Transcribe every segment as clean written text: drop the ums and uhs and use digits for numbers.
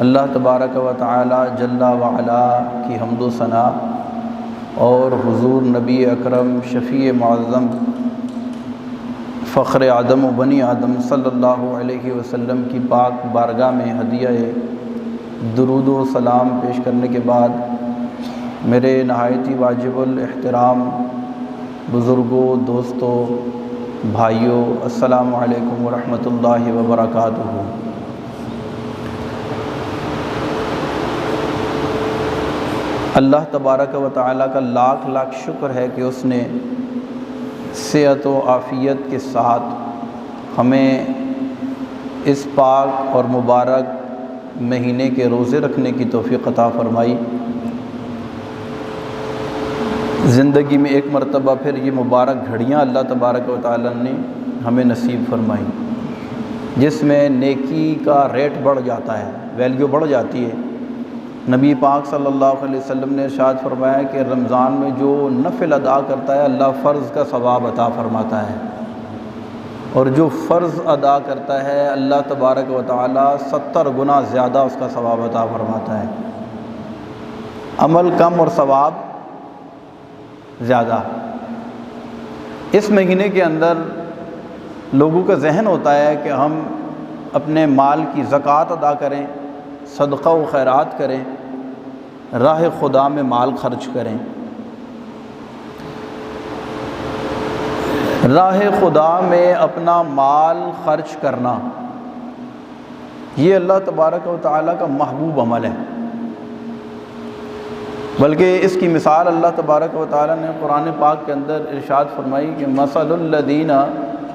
اللہ تبارک و تعالی جل وعلا کی حمد و ثنا اور حضور نبی اکرم شفیع معظم فخر آدم و بنی آدم صلی اللہ علیہ وسلم کی پاک بارگاہ میں ہدیہ درود و سلام پیش کرنے کے بعد میرے نہایتی واجب الاحترام بزرگوں، دوستوں، بھائیوں، السلام علیکم ورحمۃ اللہ وبرکاتہ۔ اللہ تبارک و تعالیٰ کا لاکھ لاکھ شکر ہے کہ اس نے صحت و عافیت کے ساتھ ہمیں اس پاک اور مبارک مہینے کے روزے رکھنے کی توفیق عطا فرمائی۔ زندگی میں ایک مرتبہ پھر یہ مبارک گھڑیاں اللہ تبارک و تعالیٰ نے ہمیں نصیب فرمائی، جس میں نیکی کا ریٹ بڑھ جاتا ہے، ویلیو بڑھ جاتی ہے۔ نبی پاک صلی اللہ علیہ وسلم نے ارشاد فرمایا کہ رمضان میں جو نفل ادا کرتا ہے اللہ فرض کا ثواب عطا فرماتا ہے، اور جو فرض ادا کرتا ہے اللہ تبارک و تعالی 70 گنا زیادہ اس کا ثواب عطا فرماتا ہے۔ عمل کم اور ثواب زیادہ۔ اس مہینے کے اندر لوگوں کا ذہن ہوتا ہے کہ ہم اپنے مال کی زکوٰۃ ادا کریں، صدقہ و خیرات کریں، راہ خدا میں مال خرچ کریں۔ راہ خدا میں اپنا مال خرچ کرنا یہ اللہ تبارک و تعالیٰ کا محبوب عمل ہے، بلکہ اس کی مثال اللہ تبارک و تعالیٰ نے قرآن پاک کے اندر ارشاد فرمائی کہ مثل الذین،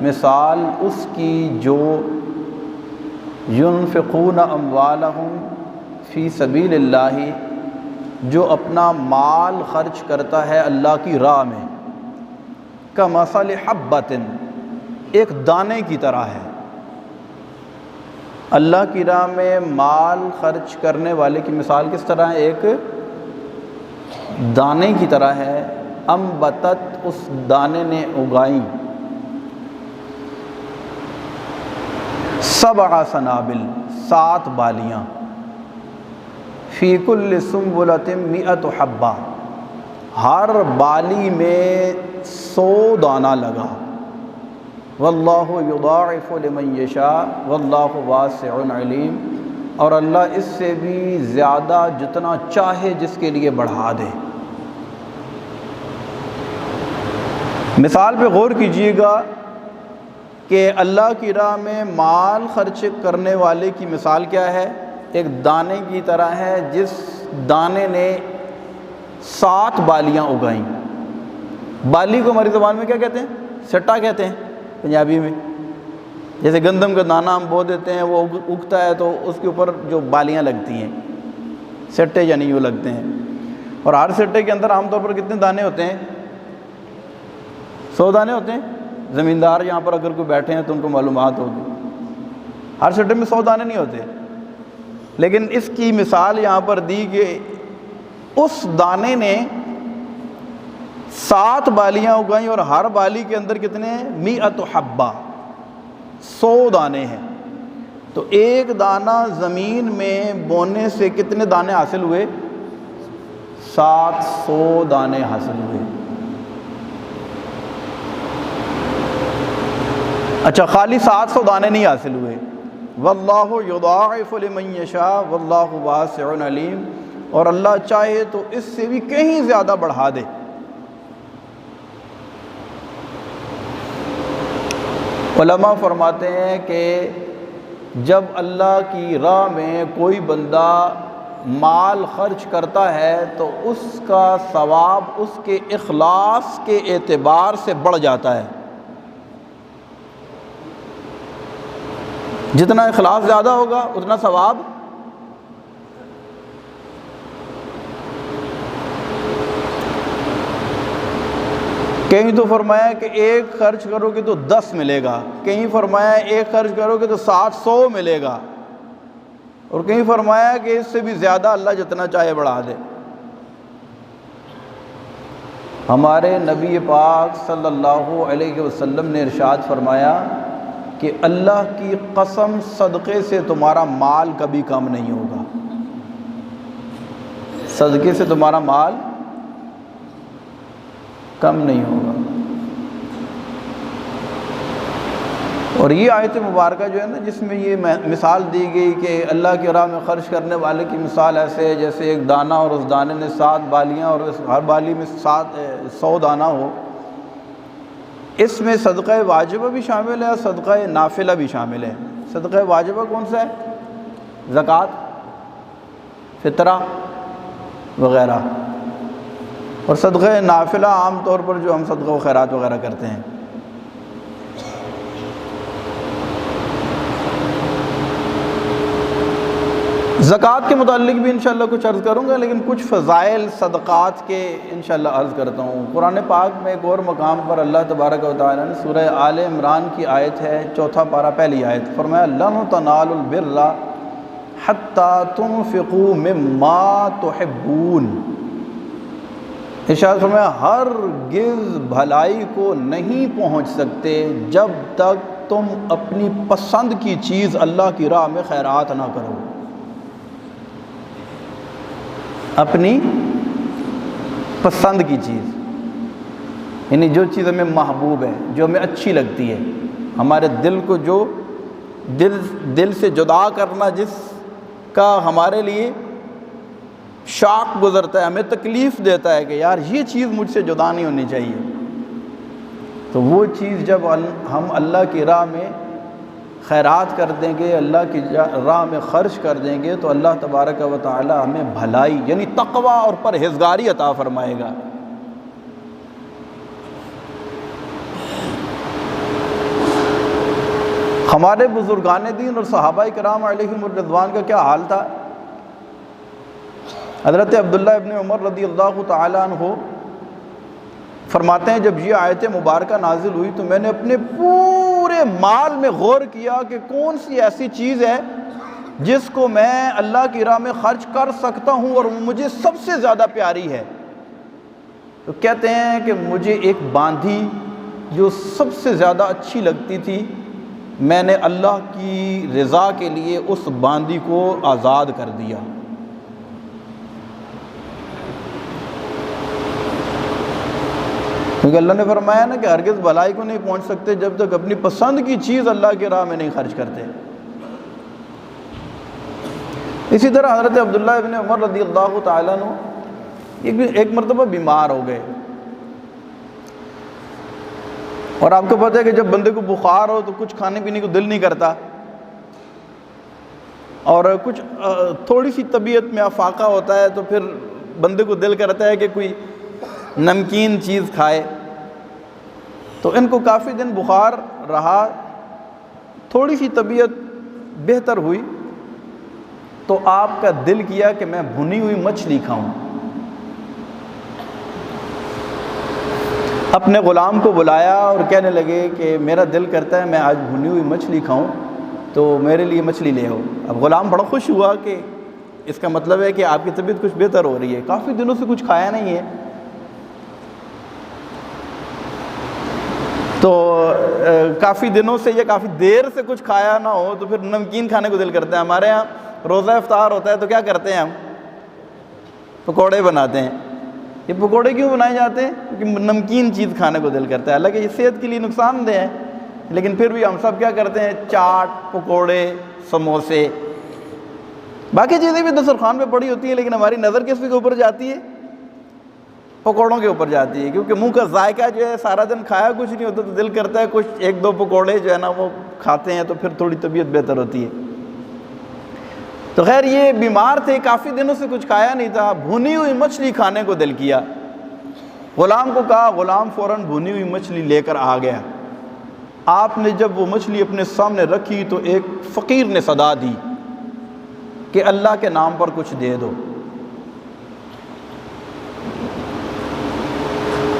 مثال اس کی جو ينفقون اموالہم فی سبیل اللہ، جو اپنا مال خرچ کرتا ہے اللہ کی راہ میں، کمثل حبۃ، ایک دانے کی طرح ہے۔ اللہ کی راہ میں مال خرچ کرنے والے کی مثال کس طرح ہے؟ ایک دانے کی طرح ہے۔ انبتت، اس دانے نے اگائیں، 7 سنابل، 7 بالیاں، فی کل سنبلۃ 100 حبہ، ہر بالی میں 100 دانہ لگا۔ واللہ یضاعف لمن یشاء واللہ واسع علیم، اور اللہ اس سے بھی زیادہ جتنا چاہے جس کے لیے بڑھا دے۔ مثال پہ غور کیجئے گا کہ اللہ کی راہ میں مال خرچ کرنے والے کی مثال کیا ہے؟ ایک دانے کی طرح ہے جس دانے نے 7 بالیاں اگائیں۔ بالی کو ہماری زبان میں کیا کہتے ہیں؟ سٹا کہتے ہیں پنجابی میں۔ جیسے گندم کا دانہ ہم بو دیتے ہیں، وہ اگتا ہے تو اس کے اوپر جو بالیاں لگتی ہیں، سٹے یعنی وہ لگتے ہیں، اور ہر سٹے کے اندر عام طور پر کتنے دانے ہوتے ہیں؟ 100 دانے ہوتے ہیں۔ زمیندار یہاں پر اگر کوئی بیٹھے ہیں تو ان کو معلومات ہوگی، ہر سٹے میں 100 دانے نہیں ہوتے، لیکن اس کی مثال یہاں پر دی کہ اس دانے نے 7 بالیاں اگائیں، اور ہر بالی کے اندر کتنے ہیں؟ 100 حبہ، 100 دانے ہیں۔ تو ایک دانہ زمین میں بونے سے کتنے دانے حاصل ہوئے؟ 700 دانے حاصل ہوئے۔ اچھا، خالی 700 دانے نہیں حاصل ہوئے۔ واللہ یضاعف لمن یشاء واللہ واسع علیم، اور اللہ چاہے تو اس سے بھی کہیں زیادہ بڑھا دے۔ علماء فرماتے ہیں کہ جب اللہ کی راہ میں کوئی بندہ مال خرچ کرتا ہے تو اس کا ثواب اس کے اخلاص کے اعتبار سے بڑھ جاتا ہے۔ جتنا اخلاص زیادہ ہوگا اتنا ثواب۔ کہیں تو فرمایا کہ ایک خرچ کرو گے تو 10 ملے گا، کہیں فرمایا ایک خرچ کرو گے تو 700 ملے گا، اور کہیں فرمایا کہ اس سے بھی زیادہ اللہ جتنا چاہے بڑھا دے۔ ہمارے نبی پاک صلی اللہ علیہ وسلم نے ارشاد فرمایا کہ اللہ کی قسم صدقے سے تمہارا مال کبھی کم نہیں ہوگا۔ صدقے سے تمہارا مال کم نہیں ہوگا۔ اور یہ آیت مبارکہ جو ہے نا، جس میں یہ مثال دی گئی کہ اللہ کی راہ میں خرچ کرنے والے کی مثال ایسے ہے جیسے ایک دانہ اور اس دانے نے 7 بالیاں اور اس ہر بالی میں 100 دانہ ہو۔ اس میں صدقہ واجبہ بھی شامل ہے اور صدقہ نافلہ بھی شامل ہے۔ صدقہ واجبہ کون سا ہے؟ زکوٰۃ، فطرہ وغیرہ، اور صدقہ نافلہ عام طور پر جو ہم صدقہ و خیرات وغیرہ کرتے ہیں۔ زکوٰۃ کے متعلق بھی انشاءاللہ کچھ عرض کروں گا، لیکن کچھ فضائل صدقات کے انشاءاللہ عرض کرتا ہوں۔ قرآن پاک میں ایک اور مقام پر اللہ تبارک و تعالیٰ نے سورہ آل عمران کی آیت ہے، 4 پارہ پہلی آیت، فرمایا لَن تَنَالُوا الْبِرَّ حَتَّى تُنْفِقُوا مِمَّا تُحِبُّونَ۔ ارشاد فرمایا ہرگز بھلائی کو نہیں پہنچ سکتے جب تک تم اپنی پسند کی چیز اللہ کی راہ میں خیرات نہ کرو۔ اپنی پسند کی چیز، یعنی جو چیز ہمیں محبوب ہے، جو ہمیں اچھی لگتی ہے، ہمارے دل کو جو دل سے جدا کرنا، جس کا ہمارے لیے شاق گزرتا ہے، ہمیں تکلیف دیتا ہے کہ یار یہ چیز مجھ سے جدا نہیں ہونی چاہیے، تو وہ چیز جب ہم اللہ کی راہ میں خیرات کر دیں گے، اللہ کی راہ میں خرچ کر دیں گے، تو اللہ تبارک و تعالی ہمیں بھلائی یعنی تقوی اور پرہیزگاری عطا فرمائے گا۔ ہمارے بزرگان دین اور صحابہ کرام علیہم الرضوان کا کیا حال تھا؟ حضرت عبداللہ ابن عمر رضی اللہ تعالیٰ عنہ فرماتے ہیں جب یہ آیت مبارکہ نازل ہوئی تو میں نے اپنے پورے مال میں غور کیا کہ کون سی ایسی چیز ہے جس کو میں اللہ کی راہ میں خرچ کر سکتا ہوں اور وہ مجھے سب سے زیادہ پیاری ہے۔ تو کہتے ہیں کہ مجھے ایک باندھی جو سب سے زیادہ اچھی لگتی تھی، میں نے اللہ کی رضا کے لیے اس باندھی کو آزاد کر دیا۔ کیونکہ اللہ نے فرمایا نا کہ ہرگز بھلائی کو نہیں پہنچ سکتے جب تک اپنی پسند کی چیز اللہ کی راہ میں نہیں خرچ کرتے۔ اسی طرح حضرت عبداللہ ابن عمر رضی اللہ تعالیٰ عنہ ایک مرتبہ بیمار ہو گئے، اور آپ کو پتہ ہے کہ جب بندے کو بخار ہو تو کچھ کھانے پینے کو دل نہیں کرتا، اور کچھ تھوڑی سی طبیعت میں افاقہ ہوتا ہے تو پھر بندے کو دل کرتا ہے کہ کوئی نمکین چیز کھائے۔ تو ان کو کافی دن بخار رہا، تھوڑی سی طبیعت بہتر ہوئی تو آپ کا دل کیا کہ میں بھنی ہوئی مچھلی کھاؤں۔ اپنے غلام کو بلایا اور کہنے لگے کہ میرا دل کرتا ہے میں آج بھنی ہوئی مچھلی کھاؤں، تو میرے لیے مچھلی لے آؤ۔ اب غلام بڑا خوش ہوا کہ اس کا مطلب ہے کہ آپ کی طبیعت کچھ بہتر ہو رہی ہے، کافی دنوں سے کچھ کھایا نہیں ہے۔ تو کافی دنوں سے یا کافی دیر سے کچھ کھایا نہ ہو تو پھر نمکین کھانے کو دل کرتا ہے۔ ہمارے ہاں روزہ افطار ہوتا ہے تو کیا کرتے ہیں، ہم پکوڑے بناتے ہیں۔ یہ پکوڑے کیوں بنائے جاتے ہیں؟ کیونکہ نمکین چیز کھانے کو دل کرتا ہے، حالانکہ یہ صحت کے لیے نقصان دہ ہے، لیکن پھر بھی ہم سب کیا کرتے ہیں، چاٹ، پکوڑے، سموسے، باقی چیزیں بھی دسترخوان پہ پڑی ہوتی ہیں، لیکن ہماری نظر کس کے اوپر جاتی ہے؟ پکوڑوں کے اوپر جاتی ہے، کیونکہ منہ کا ذائقہ جو ہے سارا دن کھایا کچھ نہیں ہوتا تو دل کرتا ہے کچھ 1-2 پکوڑے جو ہے نا وہ کھاتے ہیں تو پھر تھوڑی طبیعت بہتر ہوتی ہے۔ تو خیر یہ بیمار تھے، کافی دنوں سے کچھ کھایا نہیں تھا، بھنی ہوئی مچھلی کھانے کو دل کیا۔ غلام کو کہا، غلام فوراً بھنی ہوئی مچھلی لے کر آ گیا۔ آپ نے جب وہ مچھلی اپنے سامنے رکھی تو ایک فقیر نے صدا دی کہ اللہ کے نام پر کچھ دے دو۔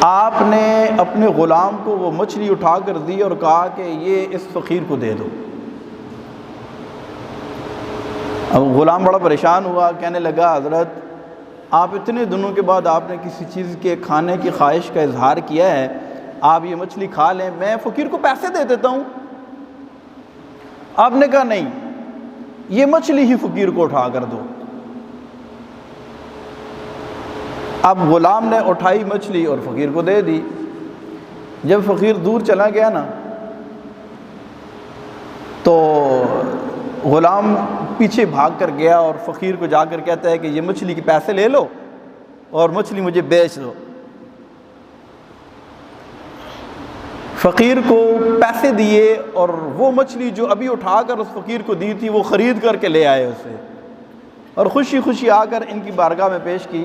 آپ نے اپنے غلام کو وہ مچھلی اٹھا کر دی اور کہا کہ یہ اس فقیر کو دے دو۔ اب غلام بڑا پریشان ہوا، کہنے لگا حضرت آپ اتنے دنوں کے بعد آپ نے کسی چیز کے کھانے کی خواہش کا اظہار کیا ہے، آپ یہ مچھلی کھا لیں، میں فقیر کو پیسے دے دیتا ہوں۔ آپ نے کہا نہیں، یہ مچھلی ہی فقیر کو اٹھا کر دو۔ اب غلام نے اٹھائی مچھلی اور فقیر کو دے دی۔ جب فقیر دور چلا گیا نا تو غلام پیچھے بھاگ کر گیا اور فقیر کو جا کر کہتا ہے کہ یہ مچھلی کے پیسے لے لو اور مچھلی مجھے بیچ دو۔ فقیر کو پیسے دیے اور وہ مچھلی جو ابھی اٹھا کر اس فقیر کو دی تھی وہ خرید کر کے لے آئے اسے، اور خوشی خوشی آ کر ان کی بارگاہ میں پیش کی۔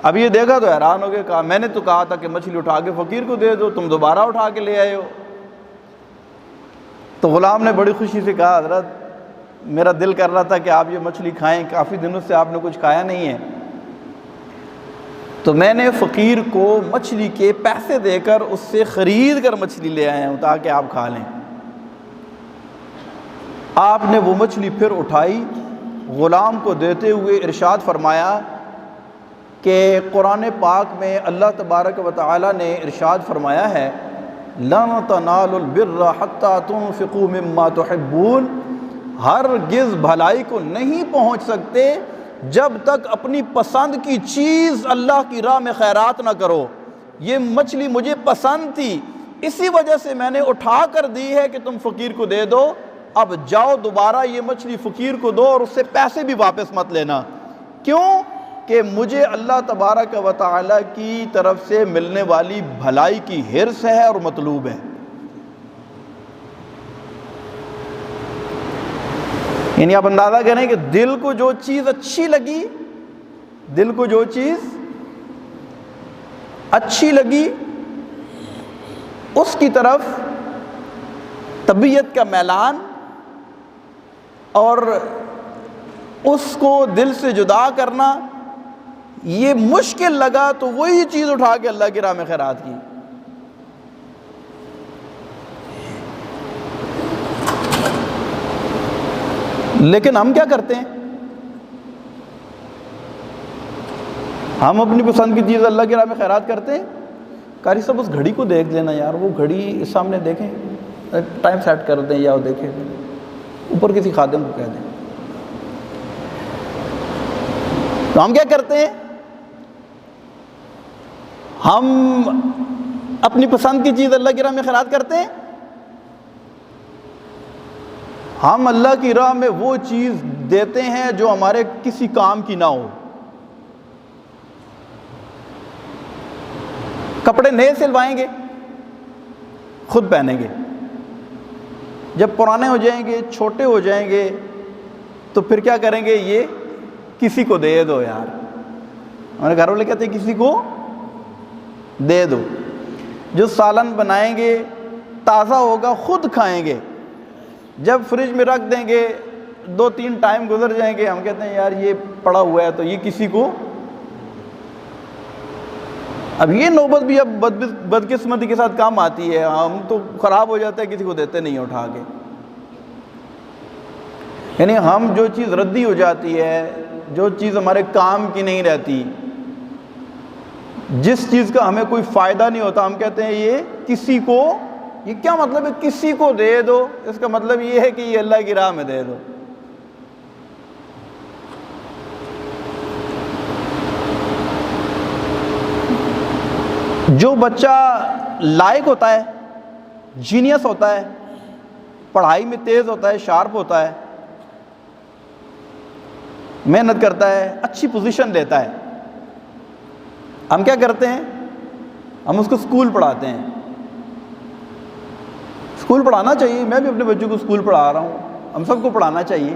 اب یہ دیکھا تو حیران ہو گیا، کہا میں نے تو کہا تھا کہ مچھلی اٹھا کے فقیر کو دے دو، تم دوبارہ اٹھا کے لے آئے ہو۔ تو غلام نے بڑی خوشی سے کہا حضرت میرا دل کر رہا تھا کہ آپ یہ مچھلی کھائیں، کافی دنوں سے آپ نے کچھ کھایا نہیں ہے، تو میں نے فقیر کو مچھلی کے پیسے دے کر اس سے خرید کر مچھلی لے آیا ہوں تاکہ آپ کھا لیں۔ آپ نے وہ مچھلی پھر اٹھائی، غلام کو دیتے ہوئے ارشاد فرمایا کہ قرآن پاک میں اللہ تبارک و تعالی نے ارشاد فرمایا ہے لَن تَنَالُوا الْبِرَّ حَتَّى تُنْفِقُوا مِمَّا تُحِبُّونَ، ہرگز بھلائی کو نہیں پہنچ سکتے جب تک اپنی پسند کی چیز اللہ کی راہ میں خیرات نہ کرو۔ یہ مچھلی مجھے پسند تھی، اسی وجہ سے میں نے اٹھا کر دی ہے کہ تم فقیر کو دے دو، اب جاؤ دوبارہ یہ مچھلی فقیر کو دو اور اس سے پیسے بھی واپس مت لینا۔ کیوں؟ کہ مجھے اللہ تبارک و تعالی کی طرف سے ملنے والی بھلائی کی حرص ہے اور مطلوب ہے۔ یعنی آپ اندازہ کریں کہ دل کو جو چیز اچھی لگی، دل کو جو چیز اچھی لگی اس کی طرف طبیعت کا میلان، اور اس کو دل سے جدا کرنا یہ مشکل لگا تو وہی چیز اٹھا کے اللہ کی راہ میں خیرات کی۔ لیکن ہم کیا کرتے ہیں؟ ہم اپنی پسند کی چیز اللہ کی راہ میں خیرات کرتے ہیں۔ قاری صاحب اس گھڑی کو دیکھ لینا یار، وہ گھڑی سامنے دیکھیں، ٹائم سیٹ کر دیں یا وہ دیکھیں، اوپر کسی خادم کو کہہ دیں۔ تو ہم کیا کرتے ہیں؟ ہم اپنی پسند کی چیز اللہ کی راہ میں خیرات کرتے ہیں۔ ہم اللہ کی راہ میں وہ چیز دیتے ہیں جو ہمارے کسی کام کی نہ ہو۔ کپڑے نئے سلوائیں گے، خود پہنیں گے، جب پرانے ہو جائیں گے، چھوٹے ہو جائیں گے تو پھر کیا کریں گے؟ یہ کسی کو دے دو یار۔ ہمارے گھر والے کہتے ہیں کسی کو دے دو۔ جو سالن بنائیں گے تازہ ہوگا خود کھائیں گے، جب فریج میں رکھ دیں گے 2-3 ٹائم گزر جائیں گے، ہم کہتے ہیں یار یہ پڑا ہوا ہے تو یہ کسی کو۔ اب یہ نوبت بھی اب بدقسمتی کے ساتھ کام آتی ہے، ہم تو خراب ہو جاتا ہے کسی کو دیتے نہیں اٹھا کے۔ یعنی ہم جو چیز ردی ہو جاتی ہے، جو چیز ہمارے کام کی نہیں رہتی، جس چیز کا ہمیں کوئی فائدہ نہیں ہوتا، ہم کہتے ہیں یہ کسی کو۔ یہ کیا مطلب ہے کسی کو دے دو؟ اس کا مطلب یہ ہے کہ یہ اللہ کی راہ میں دے دو۔ جو بچہ لائق ہوتا ہے، جینیس ہوتا ہے، پڑھائی میں تیز ہوتا ہے، شارپ ہوتا ہے، محنت کرتا ہے، اچھی پوزیشن لیتا ہے، ہم کیا کرتے ہیں؟ ہم اس کو اسکول پڑھاتے ہیں۔ اسکول پڑھانا چاہیے، میں بھی اپنے بچوں کو اسکول پڑھا رہا ہوں، ہم سب کو پڑھانا چاہیے،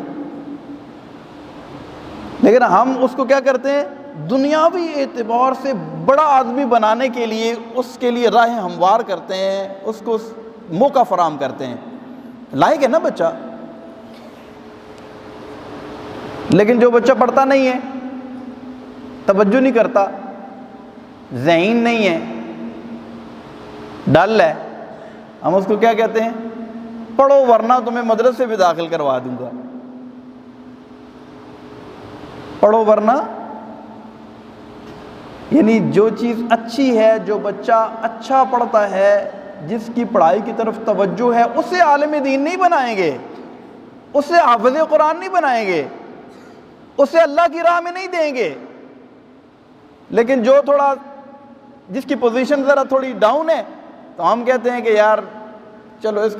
لیکن ہم اس کو کیا کرتے ہیں؟ دنیاوی اعتبار سے بڑا آدمی بنانے کے لیے اس کے لیے راہیں ہموار کرتے ہیں، اس کو موقع فراہم کرتے ہیں۔ لائق ہے نا بچہ، لیکن جو بچہ پڑھتا نہیں ہے، توجہ نہیں کرتا، ذہین نہیں ہے، ڈل ہے، ہم اس کو کیا کہتے ہیں؟ پڑھو ورنہ تمہیں مدرسے بھی داخل کروا دوں گا۔ پڑھو ورنہ، یعنی جو چیز اچھی ہے، جو بچہ اچھا پڑھتا ہے، جس کی پڑھائی کی طرف توجہ ہے، اسے عالم دین نہیں بنائیں گے، اسے حافظ قرآن نہیں بنائیں گے، اسے اللہ کی راہ میں نہیں دیں گے۔ لیکن جو تھوڑا جس کی پوزیشن ذرا تھوڑی ڈاؤن ہے تو ہم کہتے ہیں کہ یار چلو اس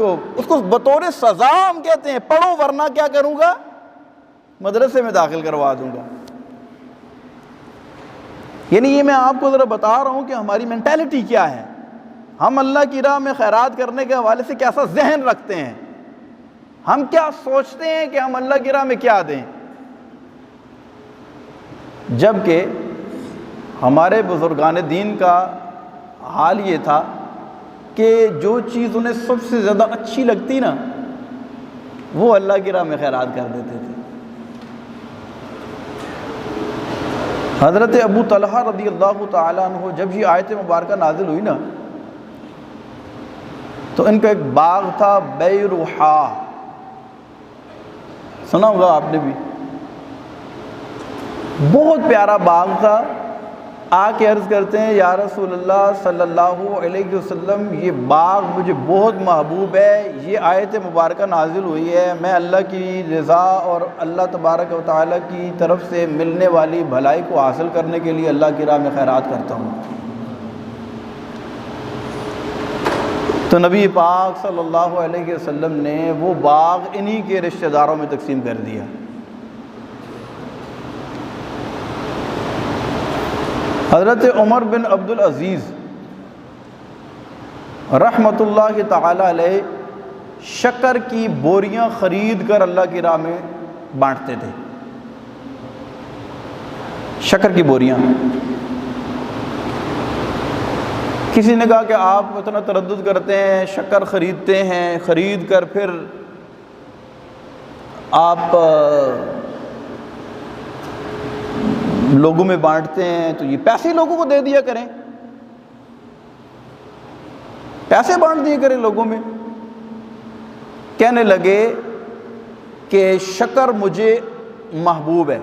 کو بطور سزا ہم کہتے ہیں پڑھو ورنہ کیا کروں گا، مدرسے میں داخل کروا دوں گا۔ یعنی یہ میں آپ کو ذرا بتا رہا ہوں کہ ہماری مینٹیلٹی کیا ہے، ہم اللہ کی راہ میں خیرات کرنے کے حوالے سے کیسا ذہن رکھتے ہیں، ہم کیا سوچتے ہیں کہ ہم اللہ کی راہ میں کیا دیں، جبکہ ہمارے بزرگان دین کا حال یہ تھا کہ جو چیز انہیں سب سے زیادہ اچھی لگتی نا وہ اللہ کی راہ میں خیرات کر دیتے تھے۔ حضرت ابو طلحہ رضی اللہ تعالیٰ عنہ جب یہ آیت مبارکہ نازل ہوئی نا تو ان کا ایک باغ تھا بیروحا، سنا ہوگا آپ نے بھی، بہت پیارا باغ تھا۔ آ کے عرض کرتے ہیں یا رسول اللہ صلی اللہ علیہ وسلم یہ باغ مجھے بہت محبوب ہے، یہ آیت مبارکہ نازل ہوئی ہے، میں اللہ کی رضا اور اللہ تبارک و تعالیٰ کی طرف سے ملنے والی بھلائی کو حاصل کرنے کے لیے اللہ کی راہ میں خیرات کرتا ہوں۔ تو نبی پاک صلی اللہ علیہ وسلم نے وہ باغ انہی کے رشتہ داروں میں تقسیم کر دیا۔ حضرت عمر بن عبد العزیز رحمۃ اللہ تعالی علیہ شکر کی بوریاں خرید کر اللہ کی راہ میں بانٹتے تھے، شکر کی بوریاں۔ کسی نے کہا کہ آپ اتنا تردد کرتے ہیں، شکر خریدتے ہیں، خرید کر پھر آپ لوگوں میں بانٹتے ہیں تو یہ پیسے لوگوں کو دے دیا کریں، پیسے بانٹ دیے کریں لوگوں میں۔ کہنے لگے کہ شکر مجھے محبوب ہے،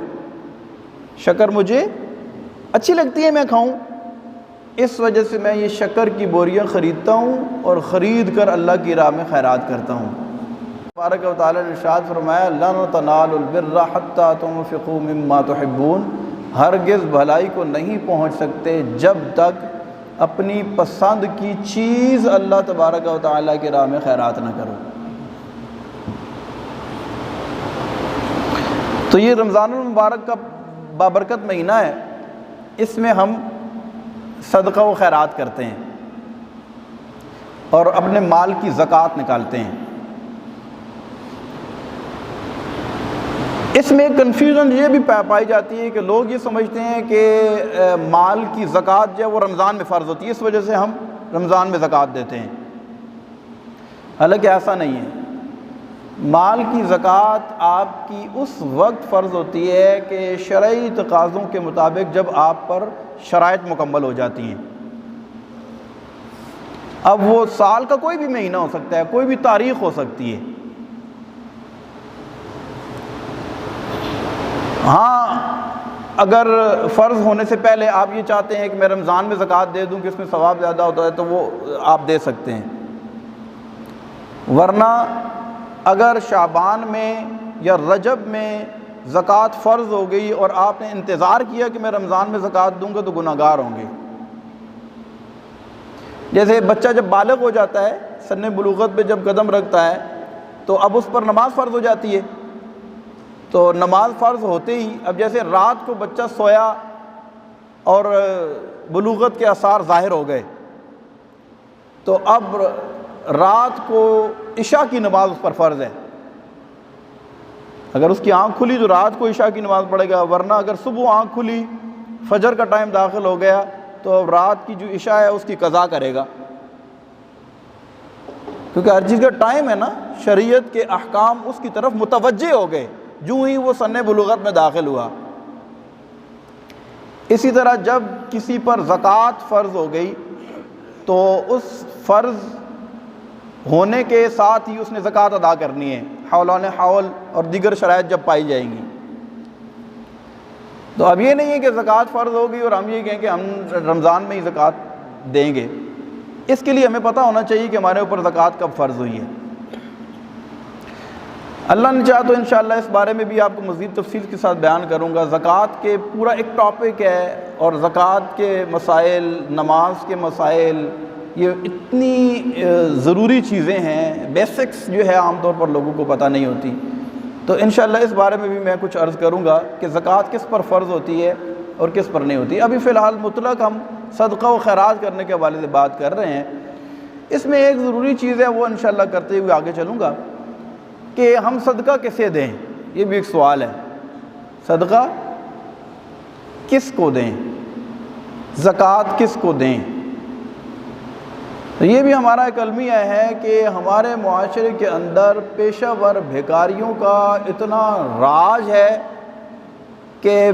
شکر مجھے اچھی لگتی ہے، میں کھاؤں، اس وجہ سے میں یہ شکر کی بوریاں خریدتا ہوں اور خرید کر اللہ کی راہ میں خیرات کرتا ہوں۔ تبارک و تعالیٰ نے ارشاد فرمایا لن تنالوا البر حتی تنفقوا مما تحبون، ہرگز بھلائی کو نہیں پہنچ سکتے جب تک اپنی پسند کی چیز اللہ تبارک و تعالیٰ کی راہ میں خیرات نہ کرو۔ تو یہ رمضان المبارک کا بابرکت مہینہ ہے، اس میں ہم صدقہ و خیرات کرتے ہیں اور اپنے مال کی زکوٰۃ نکالتے ہیں۔ اس میں کنفیوژن یہ بھی پائی جاتی ہے کہ لوگ یہ سمجھتے ہیں کہ مال کی زکوٰۃ جو ہے وہ رمضان میں فرض ہوتی ہے، اس وجہ سے ہم رمضان میں زکوٰۃ دیتے ہیں، حالانکہ ایسا نہیں ہے۔ مال کی زکوٰۃ آپ کی اس وقت فرض ہوتی ہے کہ شرعی تقاضوں کے مطابق جب آپ پر شرائط مکمل ہو جاتی ہیں۔ اب وہ سال کا کوئی بھی مہینہ ہو سکتا ہے، کوئی بھی تاریخ ہو سکتی ہے، ہاں اگر فرض ہونے سے پہلے آپ یہ چاہتے ہیں کہ میں رمضان میں زکوٰۃ دے دوں کہ اس میں ثواب زیادہ ہوتا ہے تو وہ آپ دے سکتے ہیں، ورنہ اگر شعبان میں یا رجب میں زکوٰۃ فرض ہو گئی اور آپ نے انتظار کیا کہ میں رمضان میں زکوٰۃ دوں گا تو گناہ گار ہوں گے۔ جیسے بچہ جب بالغ ہو جاتا ہے، سن بلوغت پہ جب قدم رکھتا ہے تو اب اس پر نماز فرض ہو جاتی ہے، تو نماز فرض ہوتے ہی اب جیسے رات کو بچہ سویا اور بلوغت کے آثار ظاہر ہو گئے تو اب رات کو عشاء کی نماز اس پر فرض ہے۔ اگر اس کی آنکھ کھلی تو رات کو عشاء کی نماز پڑھے گا، ورنہ اگر صبح آنکھ کھلی فجر کا ٹائم داخل ہو گیا تو اب رات کی جو عشاء ہے اس کی قضا کرے گا، کیونکہ ہر چیز کا ٹائم ہے نا، شریعت کے احکام اس کی طرف متوجہ ہو گئے جو ہی وہ سن بلوغت میں داخل ہوا۔ اسی طرح جب کسی پر زکوٰۃ فرض ہو گئی تو اس فرض ہونے کے ساتھ ہی اس نے زکوٰۃ ادا کرنی ہے، حولان حول اور دیگر شرائط جب پائی جائیں گی۔ تو اب یہ نہیں ہے کہ زکوٰۃ فرض ہوگی اور ہم یہ کہیں کہ ہم رمضان میں ہی زکوٰۃ دیں گے، اس کے لیے ہمیں پتہ ہونا چاہیے کہ ہمارے اوپر زکوٰۃ کب فرض ہوئی ہے۔ اللہ نے چاہا تو انشاءاللہ اس بارے میں بھی آپ کو مزید تفصیل کے ساتھ بیان کروں گا۔ زکوٰۃ کے پورا ایک ٹاپک ہے اور زکوٰۃ کے مسائل، نماز کے مسائل، یہ اتنی ضروری چیزیں ہیں، بیسکس جو ہے عام طور پر لوگوں کو پتہ نہیں ہوتی. تو انشاءاللہ اس بارے میں بھی میں کچھ عرض کروں گا کہ زکوٰۃ کس پر فرض ہوتی ہے اور کس پر نہیں ہوتی. ابھی فی الحال مطلق ہم صدقہ و خیرات کرنے کے حوالے سے بات کر رہے ہیں. اس میں ایک ضروری چیز ہے، وہ انشاءاللہ کرتے ہوئے آگے چلوں گا، کہ ہم صدقہ کسے دیں. یہ بھی ایک سوال ہے، صدقہ کس کو دیں، زکوٰۃ کس کو دیں. یہ بھی ہمارا ایک المیہ ہے کہ ہمارے معاشرے کے اندر پیشہ ور بھیکاریوں کا اتنا راج ہے کہ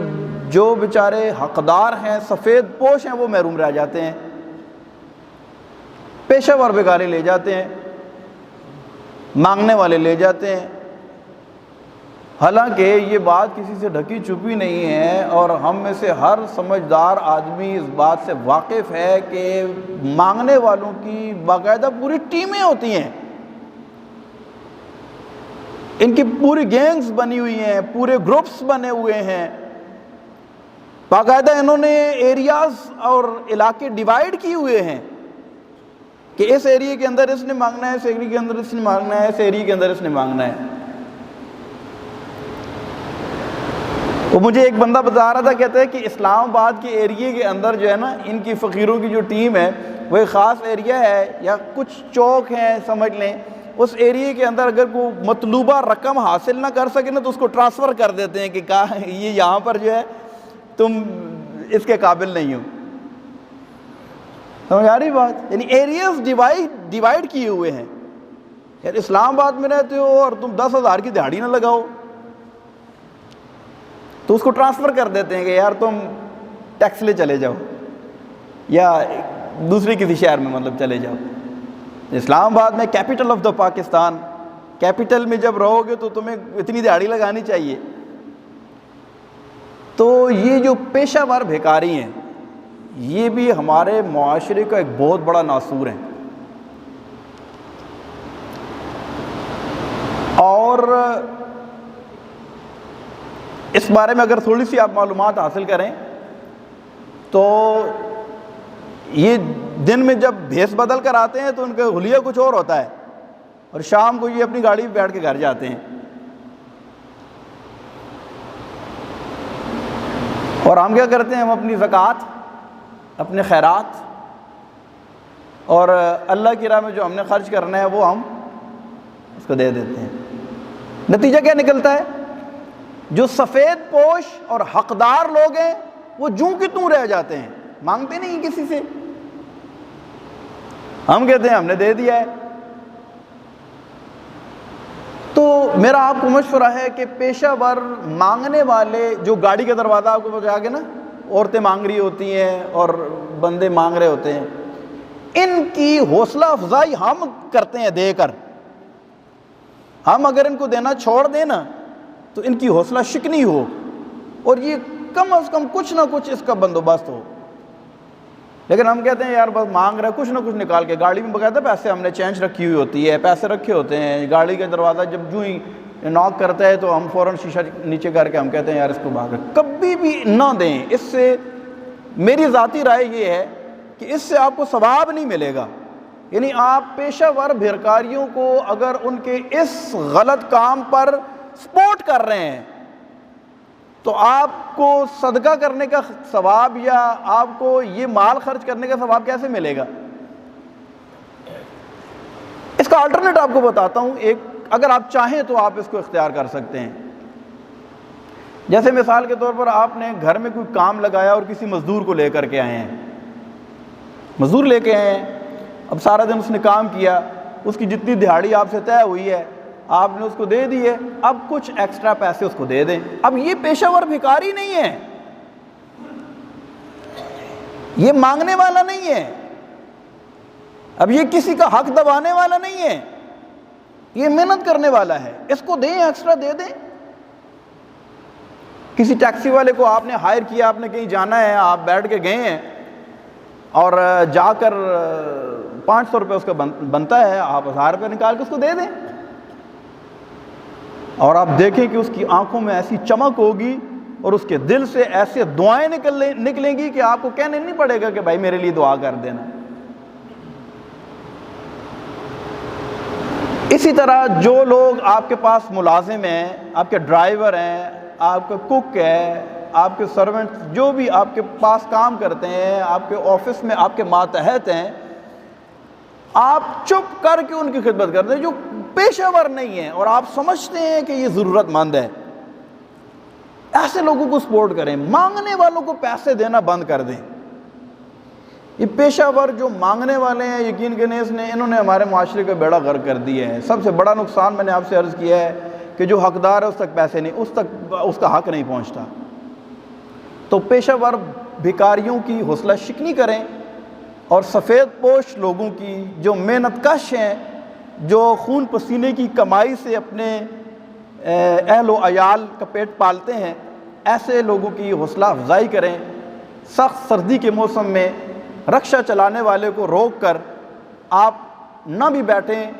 جو بیچارے حقدار ہیں، سفید پوش ہیں، وہ محروم رہ جاتے ہیں، پیشہ ور بھیکاری لے جاتے ہیں، مانگنے والے لے جاتے ہیں. حالانکہ یہ بات کسی سے ڈھکی چھپی نہیں ہے، اور ہم میں سے ہر سمجھدار آدمی اس بات سے واقف ہے کہ مانگنے والوں کی باقاعدہ پوری ٹیمیں ہوتی ہیں، ان کی پوری گینگز بنی ہوئی ہیں، پورے گروپس بنے ہوئے ہیں. باقاعدہ انہوں نے ایریاز اور علاقے ڈیوائیڈ کیے ہوئے ہیں کہ اس ایریے کے اندر اس نے مانگنا ہے، اس ایریے کے اندر اس نے مانگنا ہے، اس ایریے کے اندر اس نے مانگنا ہے. وہ مجھے ایک بندہ بتا رہا تھا، کہتا ہے کہ اسلام آباد کے ایریے کے اندر جو ہے نا، ان کی فقیروں کی جو ٹیم ہے وہ ایک خاص ایریا ہے یا کچھ چوک ہیں سمجھ لیں، اس ایریے کے اندر اگر کوئی مطلوبہ رقم حاصل نہ کر سکے نا تو اس کو ٹرانسفر کر دیتے ہیں کہ یہ یہاں پر جو ہے تم اس کے قابل نہیں ہو. سمجھ آ رہی بات؟ یعنی ایریاز ڈیوائیڈ کیے ہوئے ہیں. یار اسلام آباد میں رہتے ہو اور تم 10,000 کی دہاڑی نہ لگاؤ تو اس کو ٹرانسفر کر دیتے ہیں کہ یار تم ٹیکس لے چلے جاؤ یا دوسری کسی شہر میں مطلب چلے جاؤ. اسلام آباد میں capital of the Pakistan, capital میں جب رہو گے تو تمہیں اتنی دہاڑی لگانی چاہیے. تو یہ جو پیشہ ور بھیکاری ہیں یہ بھی ہمارے معاشرے کا ایک بہت بڑا ناسور ہے. اور اس بارے میں اگر تھوڑی سی آپ معلومات حاصل کریں تو یہ دن میں جب بھیس بدل کر آتے ہیں تو ان کا حلیہ کچھ اور ہوتا ہے، اور شام کو یہ اپنی گاڑی میں بیٹھ کے گھر جاتے ہیں. اور ہم کیا کرتے ہیں؟ ہم اپنی زکوٰۃ، اپنے خیرات اور اللہ کی راہ میں جو ہم نے خرچ کرنا ہے وہ ہم اس کو دے دیتے ہیں. نتیجہ کیا نکلتا ہے؟ جو سفید پوش اور حقدار لوگ ہیں وہ جوں کی توں رہ جاتے ہیں، مانگتے نہیں کسی سے. ہم کہتے ہیں ہم نے دے دیا ہے. تو میرا آپ کو مشورہ ہے کہ پیشہ ور مانگنے والے، جو گاڑی کا دروازہ آپ کو بتا کے نا عورتیں مانگ رہی ہوتی ہیں اور بندے مانگ رہے ہوتے ہیں، ان کی حوصلہ افزائی ہم کرتے ہیں دے کر. ہم اگر ان کو دینا چھوڑ دیں نا تو ان کی حوصلہ شکنی ہو، اور یہ کم از کم کچھ نہ کچھ اس کا بندوبست ہو. لیکن ہم کہتے ہیں یار بس مانگ رہے، کچھ نہ کچھ نکال کے. گاڑی میں باقاعدہ پیسے ہم نے چینج رکھی ہوئی ہوتی ہے، پیسے رکھے ہوتے ہیں. گاڑی کا دروازہ جب جو ہی ناک کرتا ہے تو ہم فوراً شیشہ نیچے کر کے ہم کہتے ہیں یار اس کو بھاگ. کبھی بھی نہ دیں. اس سے میری ذاتی رائے یہ ہے کہ اس سے آپ کو ثواب نہیں ملے گا. یعنی آپ پیشہ ور بھیکاریوں کو اگر ان کے اس غلط کام پر سپورٹ کر رہے ہیں تو آپ کو صدقہ کرنے کا ثواب یا آپ کو یہ مال خرچ کرنے کا ثواب کیسے ملے گا؟ اس کا الٹرنیٹ آپ کو بتاتا ہوں. ایک اگر آپ چاہیں تو آپ اس کو اختیار کر سکتے ہیں. جیسے مثال کے طور پر آپ نے گھر میں کوئی کام لگایا اور کسی مزدور کو لے کر کے آئے ہیں، مزدور لے کے آئے ہیں. اب سارا دن اس نے کام کیا، اس کی جتنی دہاڑی آپ سے طے ہوئی ہے آپ نے اس کو دے دی ہے. اب کچھ ایکسٹرا پیسے اس کو دے دیں. اب یہ پیشہ ور بھکاری نہیں ہے، یہ مانگنے والا نہیں ہے، اب یہ کسی کا حق دبانے والا نہیں ہے، یہ محنت کرنے والا ہے. اس کو دیں، ایکسٹرا دے دیں. کسی ٹیکسی والے کو آپ نے ہائر کیا، آپ نے کہیں جانا ہے، آپ بیٹھ کے گئے ہیں اور جا کر 500 روپے اس کا بنتا ہے، آپ 1000 روپے نکال کے اس کو دے دیں. اور آپ دیکھیں کہ اس کی آنکھوں میں ایسی چمک ہوگی اور اس کے دل سے ایسے دعائیں نکلیں گی کہ آپ کو کہنے نہیں پڑے گا کہ بھائی میرے لیے دعا کر دینا۔ اسی طرح جو لوگ آپ کے پاس ملازم ہیں، آپ کے ڈرائیور ہیں، آپ کا کک ہے، آپ کے سرونٹ جو بھی آپ کے پاس کام کرتے ہیں، آپ کے آفس میں آپ کے ماتحت ہیں، آپ چپ کر کے ان کی خدمت کرتے ہیں۔ جو پیشہ ور نہیں ہیں اور آپ سمجھتے ہیں کہ یہ ضرورت مند ہے، ایسے لوگوں کو سپورٹ کریں، مانگنے والوں کو پیسے دینا بند کر دیں۔ یہ پیشہ ور جو مانگنے والے ہیں، یقین کریں انہوں نے ہمارے معاشرے کا بیڑا غرق کر دیا ہے۔ سب سے بڑا نقصان میں نے آپ سے عرض کیا ہے کہ جو حقدار ہے اس تک پیسے نہیں، اس کا حق نہیں پہنچتا۔ تو پیشہ ور بھکاریوں کی حوصلہ شکنی کریں اور سفید پوش لوگوں کی جو محنت کش ہیں، جو خون پسینے کی کمائی سے اپنے اہل و عیال کا پیٹ پالتے ہیں، ایسے لوگوں کی حوصلہ افزائی کریں۔ سخت سردی کے موسم میں رکشہ چلانے والے کو روک کر آپ نہ بھی بیٹھیں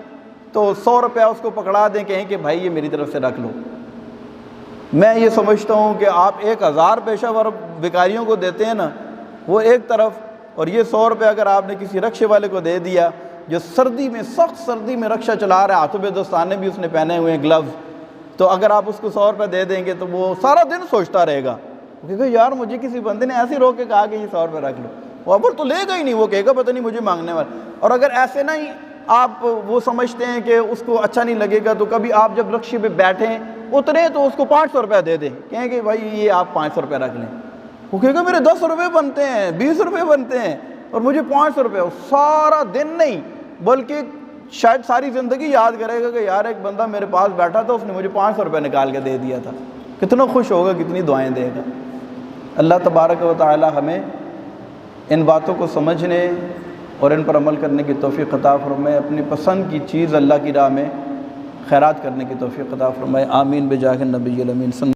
تو 100 روپیہ اس کو پکڑا دیں، کہیں کہ بھائی یہ میری طرف سے رکھ لو۔ میں یہ سمجھتا ہوں کہ آپ 1000 پیشہ ور بھکاریوں کو دیتے ہیں نا، وہ ایک طرف، اور یہ 100 روپے اگر آپ نے کسی رکشے والے کو دے دیا جو سردی میں، سخت سردی میں رکشہ چلا رہا ہے، ہاتھوں پہ دستانے بھی اس نے پہنے ہوئے ہیں، گلوز، تو اگر آپ اس کو 100 روپے دے دیں گے تو وہ سارا دن سوچتا رہے گا، کیونکہ یار مجھے کسی بندے نے ایسے روک کے کہا کہ یہ 100 روپے رکھ لو، وہ ابر تو لے گا ہی نہیں، وہ کہے گا پتہ نہیں مجھے مانگنے والا۔ اور اگر ایسے نہیں آپ وہ سمجھتے ہیں کہ اس کو اچھا نہیں لگے گا، تو کبھی آپ جب رکشے پہ بیٹھیں اترے تو اس کو 500 روپے دے دیں، کہیں کہ بھائی یہ آپ 500 روپے رکھ لیں۔ وہ کہے گا میرے 10 روپے بنتے ہیں، 20 روپے بنتے ہیں اور مجھے 500 روپے، سارا دن نہیں بلکہ شاید ساری زندگی یاد کرے گا کہ یار ایک بندہ میرے پاس بیٹھا تھا، اس نے مجھے 500 روپے نکال کے دے دیا تھا۔ کتنا خوش ہوگا، کتنی دعائیں دے گا۔ اللہ تبارک و تعالی ہمیں ان باتوں کو سمجھنے اور ان پر عمل کرنے کی توفیق عطا فرمائے، اپنی پسند کی چیز اللہ کی راہ میں خیرات کرنے کی توفیق عطا فرمائے۔ آمین بجاہ النبی الامین۔